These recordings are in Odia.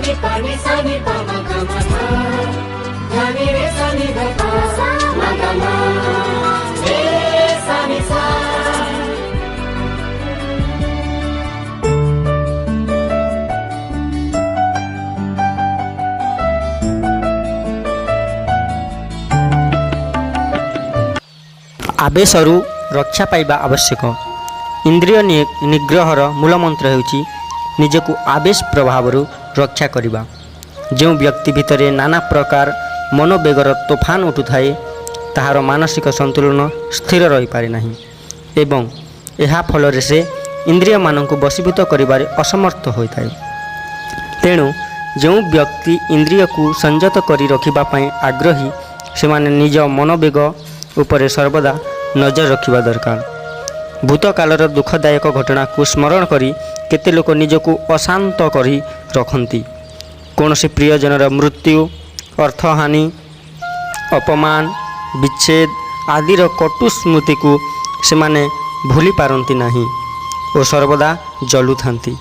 ni pa ni sa ni pa ma ga ma pa ga ni re sa ni ga pa ma ga ma re sa ni sa। आवेशरू रक्षा पाइबा आवश्यक। इंद्रिय निग्रहर मूलमंत्र ହେଉଛି ନିଜକୁ आवेश प्रभावରୁ रक्षा କରିବା। ଯେଉଁ ବ୍ୟକ୍ତି ଭିତରେ ନାନା ପ୍ରକାର ମନୋବେଗର ତୋଫାନ ଉଠୁଥାଏ ତାହାର ମାନସିକ ସନ୍ତୁଳନ ସ୍ଥିର ରହିପାରେ ନାହିଁ ଏବଂ ଏହା ଫଳରେ ସେ ଇନ୍ଦ୍ରିୟମାନଙ୍କୁ ବଶୀଭୂତ କରିବାରେ ଅସମର୍ଥ ହୋଇଥାଏ। ତେଣୁ ଯେଉଁ ବ୍ୟକ୍ତି ଇନ୍ଦ୍ରିୟକୁ ସଂଯତ କରି ରଖିବା ପାଇଁ ଆଗ୍ରହୀ ସେମାନେ ନିଜ ମନୋବେଗ ଉପରେ ସର୍ବଦା ନଜର ରଖିବା ଦରକାର। ଭୂତକାଳର ଦୁଃଖଦାୟକ ଘଟଣାକୁ ସ୍ମରଣ କରି କେତେ ଲୋକ ନିଜକୁ ଅଶାନ୍ତ କରି ରଖନ୍ତି। କୌଣସି ପ୍ରିୟଜନର ମୃତ୍ୟୁ, ଅର୍ଥହାନି, ଅପମାନ, ବିଚ୍ଛେଦ ଆଦିର କଟୁ ସ୍ମୃତିକୁ ସେମାନେ ଭୁଲି ପାରନ୍ତି ନାହିଁ ଓ ସର୍ବଦା ଜଳୁଥାନ୍ତି।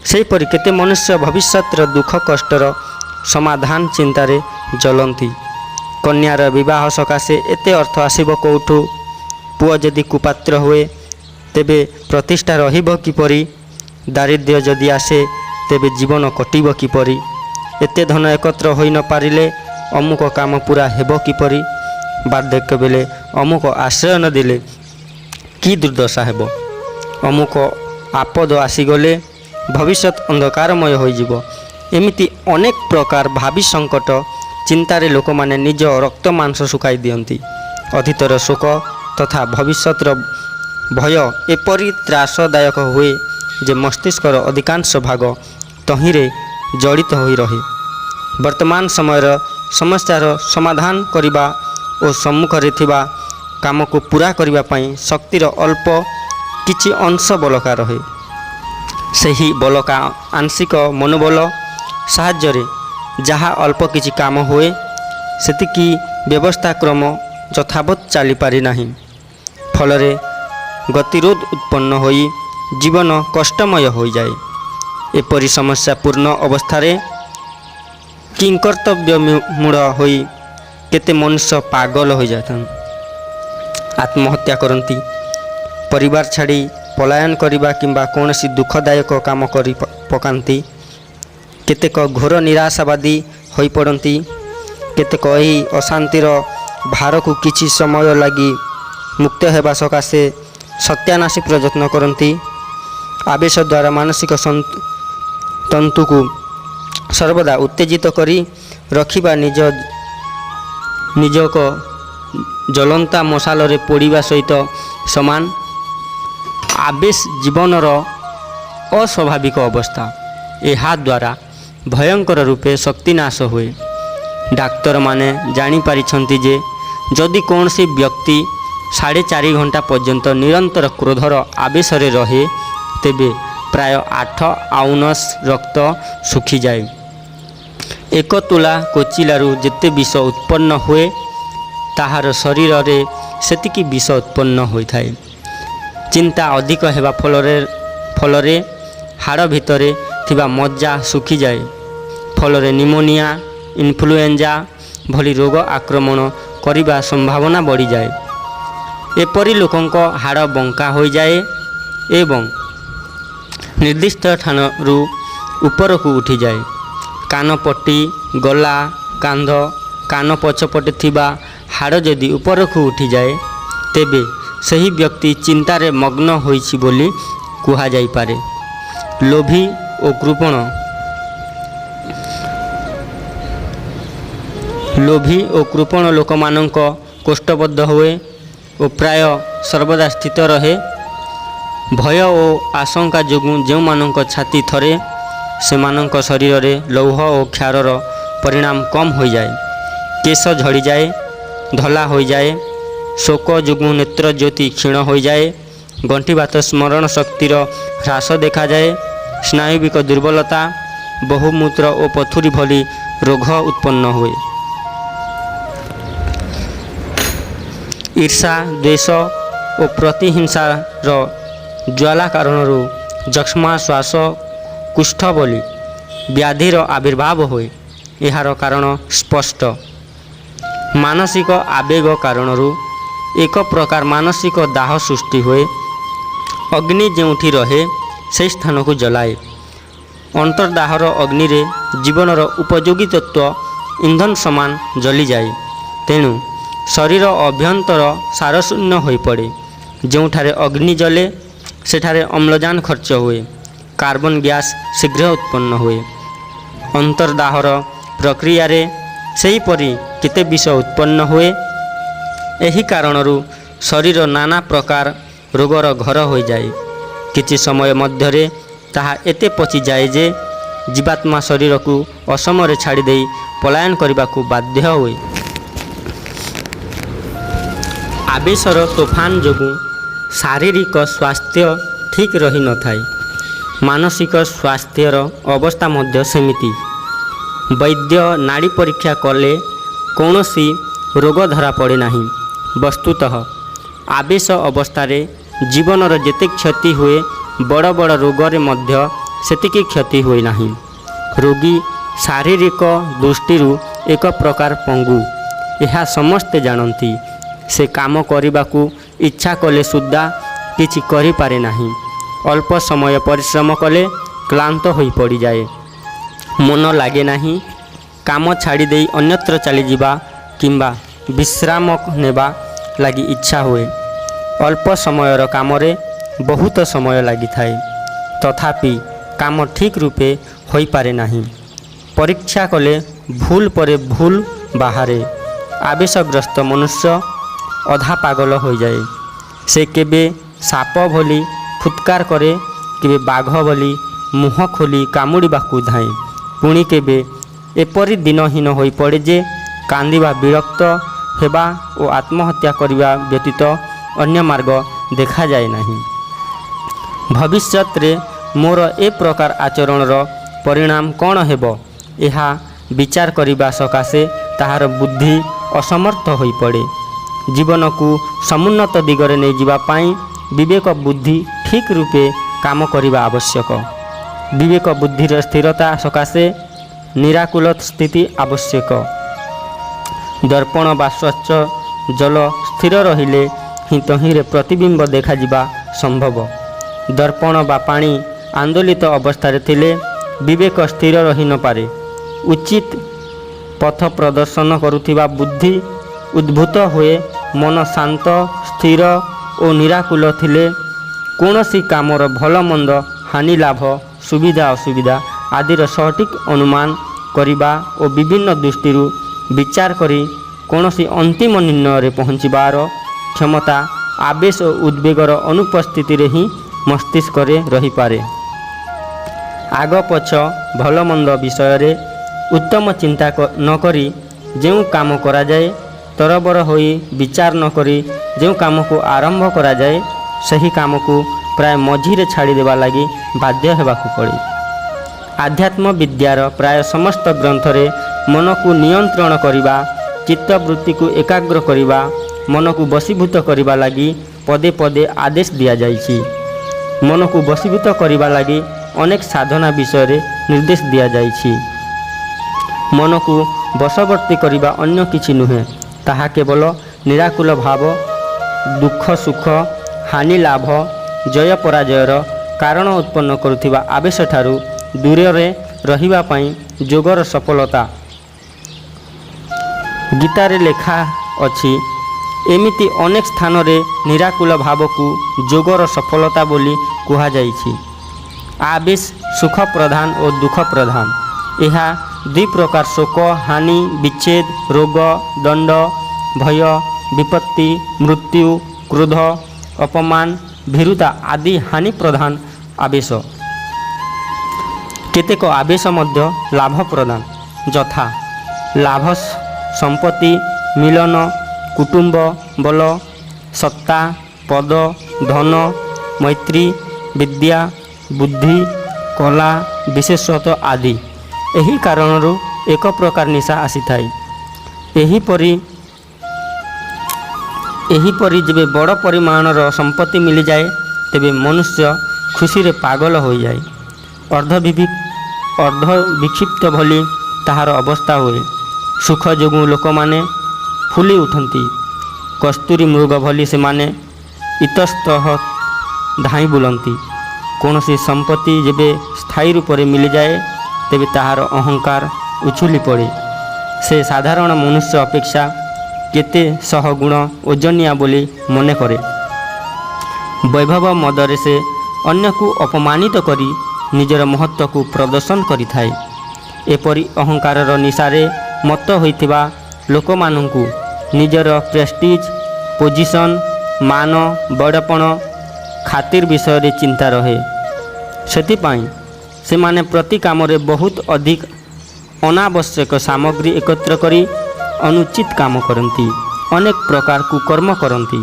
ସେହିପରି କେତେ ମନୁଷ୍ୟ ଭବିଷ୍ୟତର ଦୁଃଖ କଷ୍ଟର ସମାଧାନ ଚିନ୍ତାରେ ଜଳନ୍ତି। କନ୍ୟାର ବିବାହ ସକାଶେ ଏତେ ଅର୍ଥ ଆସିବ କେଉଁଠୁ? ପୁଅ ଯଦି କୁପାତ୍ର ହୁଏ ତେବେ ପ୍ରତିଷ୍ଠା ରହିବ କିପରି? ଦାରିଦ୍ର୍ୟ ଯଦି ଆସେ ତେବେ ଜୀବନ କଟିବ କିପରି? ଏତେ ଧନ ଏକତ୍ର ହୋଇ ନ ପାରିଲେ ଅମୁକ କାମ ପୁରା ହେବ କିପରି? ବାର୍ଦ୍ଧକ୍ୟ ବେଳେ ଅମୁକ ଆଶ୍ରୟ ନ ଦେଲେ କି ଦୁର୍ଦ୍ଦଶା ହେବ? ଅମୁକ ଆପଦ ଆସିଗଲେ ଭବିଷ୍ୟତ ଅନ୍ଧକାରମୟ ହୋଇଯିବ। ଏମିତି ଅନେକ ପ୍ରକାର ଭାବି ସଙ୍କଟ ଚିନ୍ତାରେ ଲୋକମାନେ ନିଜ ରକ୍ତ ମାଂସ ଶୁଖାଇ ଦିଅନ୍ତି। ଅତୀତର ଶୋକ ତଥା ଭବିଷ୍ୟତର ଭୟ ଏପରି ତ୍ରାସଦାୟକ ହୁଏ ଯେ ମସ୍ତିଷ୍କର ଅଧିକାଂଶ ଭାଗ ତହିଁରେ ଜଡ଼ିତ ହୋଇ ରହେ। ବର୍ତ୍ତମାନ ସମୟର ସମସ୍ୟାର ସମାଧାନ କରିବା ଓ ସମ୍ମୁଖରେ ଥିବା କାମକୁ ପୂରା କରିବା ପାଇଁ ଶକ୍ତିର ଅଳ୍ପ କିଛି ଅଂଶ ବଳକା ରହେ। ସେହି ବଳକା ଆଂଶିକ ମନୋବଳ ସାହାଯ୍ୟରେ ଯାହା ଅଳ୍ପ କିଛି କାମ ହୁଏ ସେତିକି ବ୍ୟବସ୍ଥାକ୍ରମ ଯଥାବତ୍ ଚାଲିପାରେ ନାହିଁ। ଫଳରେ ଗତିରୋଧ ଉତ୍ପନ୍ନ ହୋଇ ଜୀବନ କଷ୍ଟମୟ ହୋଇଯାଏ। ଏପରି ସମସ୍ୟାପୂର୍ଣ୍ଣ ଅବସ୍ଥାରେ କିଂକର୍ତ୍ତବ୍ୟମୂଢ଼ ହୋଇ କେତେ ମନୁଷ୍ୟ ପାଗଳ ହୋଇଯାଇଥାନ୍ତି, ଆତ୍ମହତ୍ୟା କରନ୍ତି, ପରିବାର ଛାଡ଼ି ପଳାୟନ କରିବା କିମ୍ବା କୌଣସି ଦୁଃଖଦାୟକ କାମ କରି ପକାନ୍ତି। କେତେକ ଘୋର ନିରାଶାବାଦୀ ହୋଇପଡ଼ନ୍ତି। କେତେକ ଏହି ଅଶାନ୍ତିର ଭାରକୁ କିଛି ସମୟ ଲାଗି ମୁକ୍ତ ହେବା ସକାଶେ ସତ୍ୟାନାଶୀ ପ୍ରଯତ୍ନ କରନ୍ତି। ଆବେଶ ଦ୍ୱାରା ମାନସିକ ତନ୍ତୁକୁ ସର୍ବଦା ଉତ୍ତେଜିତ କରି ରଖିବା ନିଜକ ଜ୍ୱଳନ୍ତା ମଶାଲରେ ପୋଡ଼ିବା ସହିତ ସମାନ। ଆବେଶ ଜୀବନର ଅସ୍ୱାଭାବିକ ଅବସ୍ଥା। ଏହା ଦ୍ୱାରା ଭୟଙ୍କର ରୂପେ ଶକ୍ତିନାଶ ହୁଏ। ଡାକ୍ତରମାନେ ଜାଣିପାରିଛନ୍ତି ଯେ ଯଦି କୌଣସି ବ୍ୟକ୍ତି 4.5 ଘଣ୍ଟା ପର୍ଯ୍ୟନ୍ତ ନିରନ୍ତର କ୍ରୋଧର ଆବେଶରେ ରହେ ତେବେ ପ୍ରାୟ 8 ଆଉନ୍ସ ରକ୍ତ ଶୁଖିଯାଏ। 1 ତୁଲା କୋଚିଲାରୁ ଯେତେ ବିଷ ଉତ୍ପନ୍ନ ହୁଏ ତାହାର ଶରୀରରେ ସେତିକି ବିଷ ଉତ୍ପନ୍ନ ହୋଇଥାଏ। ଚିନ୍ତା ଅଧିକ ହେବା ଫଳରେ ହାଡ଼ ଭିତରେ ଥିବା ମଜ୍ଜା ଶୁଖିଯାଏ। ଫଳରେ ନିମୋନିଆ, ଇନଫ୍ଲୁଏଞ୍ଜା ଭଳି ରୋଗ ଆକ୍ରମଣ କରିବା ସମ୍ଭାବନା ବଢ଼ିଯାଏ। ଏପରି ଲୋକଙ୍କ ହାଡ଼ ବଙ୍କା ହୋଇଯାଏ ଏବଂ ନିର୍ଦ୍ଦିଷ୍ଟ ସ୍ଥାନରୁ ଉପରକୁ ଉଠିଯାଏ। କାନପଟି, ଗଳା, କାନ୍ଧ, କାନ ପଛପଟେ ଥିବା ହାଡ଼ ଯଦି ଉପରକୁ ଉଠିଯାଏ ତେବେ ସେହି ବ୍ୟକ୍ତି ଚିନ୍ତାରେ ମଗ୍ନ ହୋଇଛି ବୋଲି କୁହାଯାଇପାରେ। ଲୋଭୀ ଓ କୃପଣ ଲୋକମାନଙ୍କ କୋଷ୍ଠବଦ୍ଧ ହୁଏ ଓ ପ୍ରାୟ ସର୍ବଦା ସ୍ଥିତ ରହେ। ଭୟ ଓ ଆଶଙ୍କା ଯୋଗୁଁ ଯେଉଁମାନଙ୍କ ଛାତି ଥରେ ସେମାନଙ୍କ ଶରୀରରେ ଲୌହ ଓ କ୍ଷାରର ପରିମାଣ କମ୍ ହୋଇଯାଏ। କେଶ ଝଡ଼ିଯାଏ, ଧଳା ହୋଇଯାଏ। ଶୋକ ଯୋଗୁଁ ନେତ୍ରଜ୍ୟୋତି କ୍ଷୀଣ ହୋଇଯାଏ। ଗଣ୍ଠିବାତ, ସ୍ମରଣ ଶକ୍ତିର ହ୍ରାସ ଦେଖାଯାଏ। ସ୍ନାୟୁବିକ ଦୁର୍ବଳତା, ବହୁମୂତ୍ର ଓ ପଥୁରୀ ଭଳି ରୋଗ ଉତ୍ପନ୍ନ ହୁଏ। ଈର୍ଷା, ଦ୍ୱେଷ ଓ ପ୍ରତିହିଂସାର ଜ୍ୱାଳା କାରଣରୁ ଯକ୍ଷ୍ମା, ଶ୍ୱାସ, କୁଷ୍ଠ ଭଳି ବ୍ୟାଧିର ଆବିର୍ଭାବ ହୁଏ। ଏହାର କାରଣ ସ୍ପଷ୍ଟ। ମାନସିକ ଆବେଗ କାରଣରୁ ଏକ ପ୍ରକାର ମାନସିକ ଦାହ ସୃଷ୍ଟି ହୁଏ। ଅଗ୍ନି ଯେଉଁଠି ରହେ ସେହି ସ୍ଥାନକୁ ଜଳାଏ। ଅନ୍ତର୍ଦାହର ଅଗ୍ନିରେ ଜୀବନର ଉପଯୋଗୀ ତତ୍ତ୍ୱ ଇନ୍ଧନ ସମାନ ଜଳିଯାଏ। ତେଣୁ ଶରୀର ଅଭ୍ୟନ୍ତର ସାରଶୂନ୍ୟ ହୋଇପଡ଼େ। ଯେଉଁଠାରେ ଅଗ୍ନି ଜଳେ ସେଠାରେ ଅମ୍ଳଜାନ ଖର୍ଚ୍ଚ ହୁଏ। କାର୍ବନ ଗ୍ୟାସ୍ ଶୀଘ୍ର ଉତ୍ପନ୍ନ ହୁଏ। ଅନ୍ତର୍ଦାହର ପ୍ରକ୍ରିୟାରେ ସେହିପରି କେତେ ବିଷ ଉତ୍ପନ୍ନ ହୁଏ। ଏହି କାରଣରୁ ଶରୀର ନାନା ପ୍ରକାର ରୋଗର ଘର ହୋଇଯାଏ। କିଛି ସମୟ ମଧ୍ୟରେ ତାହା ଏତେ ପଚିଯାଏ ଯେ ଜୀବାତ୍ମା ଶରୀରକୁ ଅସମୟରେ ଛାଡ଼ିଦେଇ ପଳାୟନ କରିବାକୁ ବାଧ୍ୟ ହୁଏ। ଆବେଶର ତୋଫାନ ଯୋଗୁଁ ଶାରୀରିକ ସ୍ୱାସ୍ଥ୍ୟ ଠିକ୍ ରହିନଥାଏ। ମାନସିକ ସ୍ୱାସ୍ଥ୍ୟର ଅବସ୍ଥା ମଧ୍ୟ ସେମିତି। ବୈଦ୍ୟ ନାଡ଼ି ପରୀକ୍ଷା କଲେ କୌଣସି ରୋଗ ଧରାପଡ଼େ ନାହିଁ। ବସ୍ତୁତଃ ଆବେଶ ଅବସ୍ଥାରେ ଜୀବନର ଯେତେ କ୍ଷତି ହୁଏ, ବଡ଼ ବଡ଼ ରୋଗରେ ମଧ୍ୟ ସେତିକି କ୍ଷତି ହୁଏ ନାହିଁ। ରୋଗୀ ଶାରୀରିକ ଦୃଷ୍ଟିରୁ ଏକ ପ୍ରକାର ପଙ୍ଗୁ, ଏହା ସମସ୍ତେ ଜାଣନ୍ତି। ସେ କାମ କରିବାକୁ ଇଚ୍ଛା କଲେ ସୁଦ୍ଧା କିଛି କରିପାରେ ନାହିଁ। ଅଳ୍ପ ସମୟ ପରିଶ୍ରମ କଲେ କ୍ଳାନ୍ତ ହୋଇ ପଡ଼ିଯାଏ। ମନ ଲାଗେ ନାହିଁ। କାମ ଛାଡ଼ିଦେଇ ଅନ୍ୟତ୍ର ଚାଲିଯିବା କିମ୍ବା ବିଶ୍ରାମ ନେବା ଲାଗି ଇଚ୍ଛା ହୁଏ। ଅଳ୍ପ ସମୟର କାମରେ ବହୁତ ସମୟ ଲାଗିଥାଏ। ତଥାପି କାମ ଠିକ୍ ରୂପେ ହୋଇପାରେ ନାହିଁ। ପରୀକ୍ଷା କଲେ ଭୁଲ ପରେ ଭୁଲ ବାହାରେ। ଆବେଶଗ୍ରସ୍ତ ମନୁଷ୍ୟ ଅଧା ପାଗଳ ହୋଇଯାଏ। ସେ କେବେ ସାପ ଭଳି ଫୁତ୍କାର କରେ, କେବେ ବାଘ ଭଳି ମୁହଁ ଖୋଲି କାମୁଡ଼ିବାକୁ ଧାଏଁ। ପୁଣି କେବେ ଏପରି ଦିନହୀନ ହୋଇପଡ଼େ ଯେ କାନ୍ଦିବା, ବିରକ୍ତ ହେବା ଓ ଆତ୍ମହତ୍ୟା କରିବା ବ୍ୟତୀତ ଅନ୍ୟ ମାର୍ଗ ଦେଖାଯାଏ ନାହିଁ। ଭବିଷ୍ୟତରେ ମୋର ଏ ପ୍ରକାର ଆଚରଣର ପରିଣାମ କ'ଣ ହେବ, ଏହା ବିଚାର କରିବା ସକାଶେ ତାହାର ବୁଦ୍ଧି ଅସମର୍ଥ ହୋଇପଡ଼େ। ଜୀବନକୁ ସମୁନ୍ନତ ଦିଗରେ ନେଇଯିବା ପାଇଁ ବିବେକ ବୁଦ୍ଧି ଠିକ୍ ରୂପେ କାମ କରିବା ଆବଶ୍ୟକ। ବିବେକ ବୁଦ୍ଧିର ସ୍ଥିରତା ସକାଶେ ନିରାକୁଲ ସ୍ଥିତି ଆବଶ୍ୟକ। ଦର୍ପଣ ବା ସ୍ୱଚ୍ଛ ଜଳ ସ୍ଥିର ରହିଲେ ହିଁ ତହିଁରେ ପ୍ରତିବିମ୍ବ ଦେଖାଯିବା ସମ୍ଭବ। ଦର୍ପଣ ବା ପାଣି ଆନ୍ଦୋଳିତ ଅବସ୍ଥାରେ ଥିଲେ ବିବେକ ସ୍ଥିର ରହିନପାରେ। ଉଚିତ ପଥ ପ୍ରଦର୍ଶନ କରୁଥିବା ବୁଦ୍ଧି ଉଦ୍ଭୂତ ହୁଏ। ମନ ଶାନ୍ତ, ସ୍ଥିର ଓ ନିରାକୁଲ ଥିଲେ କୌଣସି କାମର ଭଲ ମନ୍ଦ, ହାନି ଲାଭ, ସୁବିଧା ଅସୁବିଧା ଆଦିର ସଠିକ୍ ଅନୁମାନ କରିବା ଓ ବିଭିନ୍ନ ଦୃଷ୍ଟିରୁ ବିଚାର କରି କୌଣସି ଅନ୍ତିମ ନିର୍ଣ୍ଣୟରେ ପହଞ୍ଚିବାର କ୍ଷମତା ଆବେଶ ଓ ଉଦ୍ବେଗର ଅନୁପସ୍ଥିତିରେ ହିଁ ମସ୍ତିଷ୍କରେ ରହିପାରେ। ଆଗ ପଛ ଭଲ ମନ୍ଦ ବିଷୟରେ ଉତ୍ତମ ଚିନ୍ତା ନ କରି ଯେଉଁ କାମ କରାଯାଏ, ତରବର ହୋଇ ବିଚାର ନ କରି ଯେଉଁ କାମକୁ ଆରମ୍ଭ କରାଯାଏ, ସେହି କାମକୁ ପ୍ରାୟ ମଝିରେ ଛାଡ଼ିଦେବା ଲାଗି ବାଧ୍ୟ ହେବାକୁ ପଡ଼େ। ଆଧ୍ୟାତ୍ମ ବିଦ୍ୟାର ପ୍ରାୟ ସମସ୍ତ ଗ୍ରନ୍ଥରେ ମନକୁ ନିୟନ୍ତ୍ରଣ କରିବା, ଚିତ୍ତବୃତ୍ତିକୁ ଏକାଗ୍ର କରିବା, ମନକୁ ବଶୀଭୂତ କରିବା ଲାଗି ପଦେ ପଦେ ଆଦେଶ ଦିଆଯାଇଛି। ମନକୁ ବଶୀଭୂତ କରିବା ଲାଗି ଅନେକ ସାଧନା ବିଷୟରେ ନିର୍ଦ୍ଦେଶ ଦିଆଯାଇଛି। ମନକୁ ବଶବର୍ତ୍ତୀ କରିବା ଅନ୍ୟ କିଛି ନୁହେଁ, ତାହା କେବଳ ନିରାକୁଲ ଭାବ, ଦୁଃଖ ସୁଖ, ହାନି ଲାଭ, ଜୟ ପରାଜୟର କାରଣ ଉତ୍ପନ୍ନ କରୁଥିବା ଆବେଶଠାରୁ ଦୂରରେ ରହିବା ପାଇଁ ଯୋଗର ସଫଳତା। ଗୀତାରେ ଲେଖା ଅଛି, ଏମିତି ଅନେକ ସ୍ଥାନରେ ନିରାକୁଲ ଭାବକୁ ଯୋଗର ସଫଳତା ବୋଲି କୁହାଯାଇଛି। ଆବେଶ ସୁଖ ପ୍ରଧାନ ଓ ଦୁଃଖ ପ୍ରଧାନ। ଏହା ଦୁଇ ପ୍ରକାର ଶୋକ, ହାନି, ବିଚ୍ଛେଦ, ରୋଗ, ଦଣ୍ଡ, ଭୟ, ବିପତ୍ତି, ମୃତ୍ୟୁ, କ୍ରୋଧ, ଅପମାନ, ଭୀରୁତା ଆଦି ହାନି ପ୍ରଧାନ ଆବେଶ। କେତେକ ଆବେଶ ମଧ୍ୟ ଲାଭ ପ୍ରଦାନ, ଯଥା ଲାଭ, ସମ୍ପତ୍ତି, ମିଳନ, କୁଟୁମ୍ବ ବଳ, ସତ୍ତା, ପଦ, ଧନ, ମୈତ୍ରୀ, ବିଦ୍ୟା, ବୁଦ୍ଧି, କଲା, ବିଶେଷତ୍ୱ ଆଦି। ଏହି କାରଣରୁ ଏକ ପ୍ରକାର ନିଶା ଆସିଥାଏ। ଏହିପରି ଯେବେ ବଡ଼ ପରିମାଣର ସମ୍ପତ୍ତି ମିଳିଯାଏ, ତେବେ ମନୁଷ୍ୟ ଖୁସିରେ ପାଗଳ ହୋଇଯାଏ। ଅର୍ଦ୍ଧ ବିକ୍ଷିପ୍ତ ଭଳି ତାହାର ଅବସ୍ଥା ହୁଏ। ସୁଖ ଯୋଗୁଁ ଲୋକମାନେ ଫୁଲି ଉଠନ୍ତି। କସ୍ତୁରୀ ମୃଗ ଭଳି ସେମାନେ ଇତସ୍ତଃ ଧାଇଁ ବୁଲନ୍ତି। କୌଣସି ସମ୍ପତ୍ତି ଯେବେ ସ୍ଥାୟୀ ରୂପରେ ମିଳିଯାଏ ତେବେ ତାହାର ଅହଙ୍କାର ଉଛୁଲି ପଡ଼େ। ସେ ସାଧାରଣ ମନୁଷ୍ୟ ଅପେକ୍ଷା କେତେ ଶହ ଗୁଣ ଓଜନିଆ ବୋଲି ମନେ କରେ। ବୈଭବ ମଦରେ ସେ ଅନ୍ୟକୁ ଅପମାନିତ କରି ନିଜର ମହତ୍ତ୍ୱକୁ ପ୍ରଦର୍ଶନ କରିଥାଏ। ଏପରି ଅହଙ୍କାରର ନିଶାରେ ମତ୍ତ ହୋଇଥିବା ଲୋକମାନଙ୍କୁ ନିଜର ପ୍ରେଷ୍ଟିଜ୍, ପୋଜିସନ୍, ମାନ, ବଡ଼ପଣ, ଖାତିର ବିଷୟରେ ଚିନ୍ତା ରହେ। ସେଥିପାଇଁ ସେମାନେ ପ୍ରତି କାମରେ ବହୁତ ଅଧିକ ଅନାବଶ୍ୟକ ସାମଗ୍ରୀ ଏକତ୍ର କରି ଅନୁଚିତ କାମ କରନ୍ତି, ଅନେକ ପ୍ରକାର କୁକର୍ମ କରନ୍ତି।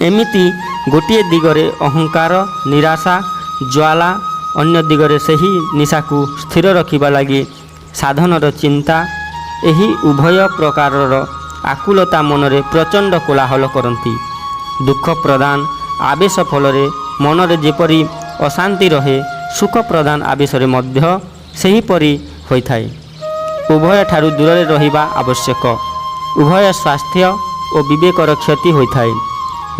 ଏମିତି ଗୋଟିଏ ଦିଗରେ ଅହଙ୍କାର, ନିରାଶା, ଜ୍ୱାଳା, ଅନ୍ୟ ଦିଗରେ ସେହି ନିଶାକୁ ସ୍ଥିର ରଖିବା ଲାଗି ସାଧନର ଚିନ୍ତା, ଏହି ଉଭୟ ପ୍ରକାରର ଆକୁଳତା ମନରେ ପ୍ରଚଣ୍ଡ କୋଳାହଳ କରନ୍ତି। ଦୁଃଖ ପ୍ରଦାନ ଆବେଶ ଫଳରେ ମନରେ ଯେପରି ଅଶାନ୍ତି ରହେ, ସୁଖ ପ୍ରଦାନ ଆବେଶରେ ମଧ୍ୟ ସେହିପରି ହୋଇଥାଏ। ଉଭୟଠାରୁ ଦୂରରେ ରହିବା ଆବଶ୍ୟକ। ଉଭୟ ସ୍ୱାସ୍ଥ୍ୟ ଓ ବିବେକର କ୍ଷତି ହୋଇଥାଏ।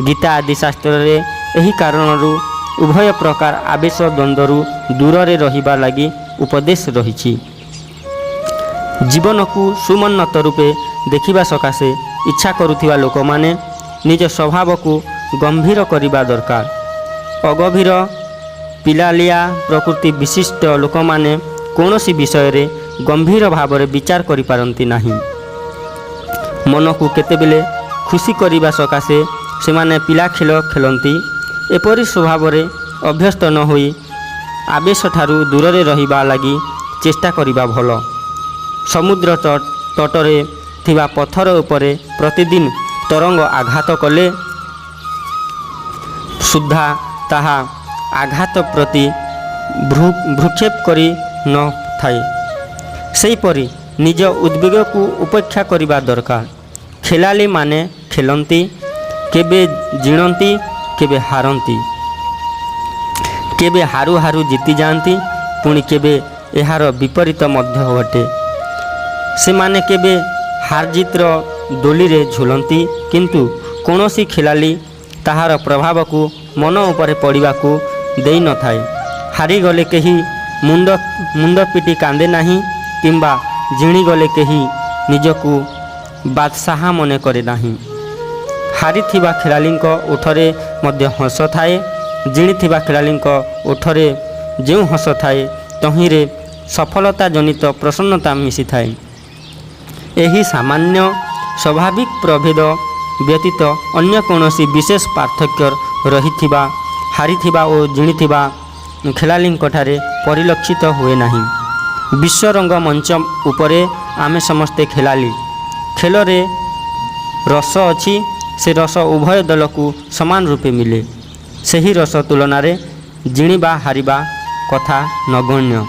ଗୀତା ଆଦି ଶାସ୍ତ୍ରରେ ଏହି କାରଣରୁ ଉଭୟ ପ୍ରକାର ଆବେଶ ଦ୍ୱନ୍ଦ୍ୱରୁ ଦୂରରେ ରହିବା ଲାଗି ଉପଦେଶ ରହିଛି। ଜୀବନକୁ ସୁମନ୍ନତ ରୂପେ ଦେଖିବା ସକାଶେ ଇଚ୍ଛା କରୁଥିବା ଲୋକମାନେ ନିଜ ସ୍ୱଭାବକୁ ଗମ୍ଭୀର କରିବା ଦରକାର। ଅଗଭୀର ପିଲାଳିଆ ପ୍ରକୃତି ବିଶିଷ୍ଟ ଲୋକମାନେ କୌଣସି ବିଷୟରେ ଗମ୍ଭୀର ଭାବରେ ବିଚାର କରିପାରନ୍ତି ନାହିଁ। ମନକୁ କେତେବେଳେ ଖୁସି କରିବା ସକାଶେ ସେମାନେ ପିଲା ଖେଳ ଖେଳନ୍ତି। ଏପରି ସ୍ୱଭାବରେ ଅଭ୍ୟସ୍ତ ନ ହୋଇ ଆବେଶଠାରୁ ଦୂରରେ ରହିବା ଲାଗି ଚେଷ୍ଟା କରିବା ଭଲ। ସମୁଦ୍ର ତଟରେ ଥିବା ପଥର ଉପରେ ପ୍ରତିଦିନ ତରଙ୍ଗ ଆଘାତ କଲେ ସୁଦ୍ଧା ତାହା ଆଘାତ ପ୍ରତି ଭ୍ରୂକ୍ଷେପ କରି ନ ଥାଏ। ସେହିପରି ନିଜ ଉଦ୍ବେଗକୁ ଉପେକ୍ଷା କରିବା ଦରକାର। ଖେଳାଳିମାନେ ଖେଳନ୍ତି, କେବେ ଜିଣନ୍ତି, କେବେ ହାରନ୍ତି, କେବେ ହାରୁ ହାରୁ ଜିତିଯାଆନ୍ତି, ପୁଣି କେବେ ଏହାର ବିପରୀତ ମଧ୍ୟ ଘଟେ। ସେମାନେ କେବେ ହାରଜିତ୍ର ଦୋଳିରେ ଝୁଲନ୍ତି, କିନ୍ତୁ କୌଣସି ଖେଳାଳି ତାହାର ପ୍ରଭାବକୁ ମନ ଉପରେ ପଡ଼ିବାକୁ ଦେଇନଥାଏ। ହାରିଗଲେ କେହି ମୁଣ୍ଡ ପିଟି କାନ୍ଦେ ନାହିଁ କିମ୍ବା ଜିଣିଗଲେ କେହି ନିଜକୁ ବାଦଶାହା ମନେ କରେ ନାହିଁ। ହାରିଥିବା ଖେଳାଳିଙ୍କ ଓଠରେ ମଧ୍ୟ ହସ ଥାଏ। ଜିଣିଥିବା ଖେଳାଳିଙ୍କ ଓଠରେ ଯେଉଁ ହସ ଥାଏ ତହିଁରେ ସଫଳତା ଜନିତ ପ୍ରସନ୍ନତା ମିଶିଥାଏ। ଏହି ସାମାନ୍ୟ ସ୍ୱାଭାବିକ ପ୍ରଭେଦ ବ୍ୟତୀତ ଅନ୍ୟ କୌଣସି ବିଶେଷ ପାର୍ଥକ୍ୟ ରହିଥିବା ହାରିଥିବା ଓ ଜିଣିଥିବା ଖେଳାଳିଙ୍କଠାରେ ପରିଲକ୍ଷିତ ହୁଏ ନାହିଁ। ବିଶ୍ୱରଙ୍ଗ ମଞ୍ଚ ଉପରେ ଆମେ ସମସ୍ତେ ଖେଳାଳି। ଖେଳରେ ରସ ଅଛି, ସେ ରସ ଉଭୟ ଦଳକୁ ସମାନ ରୂପେ ମିଳେ। ସେହି ରସ ତୁଳନାରେ ଜିଣିବା ହାରିବା କଥା ନଗଣ୍ୟ।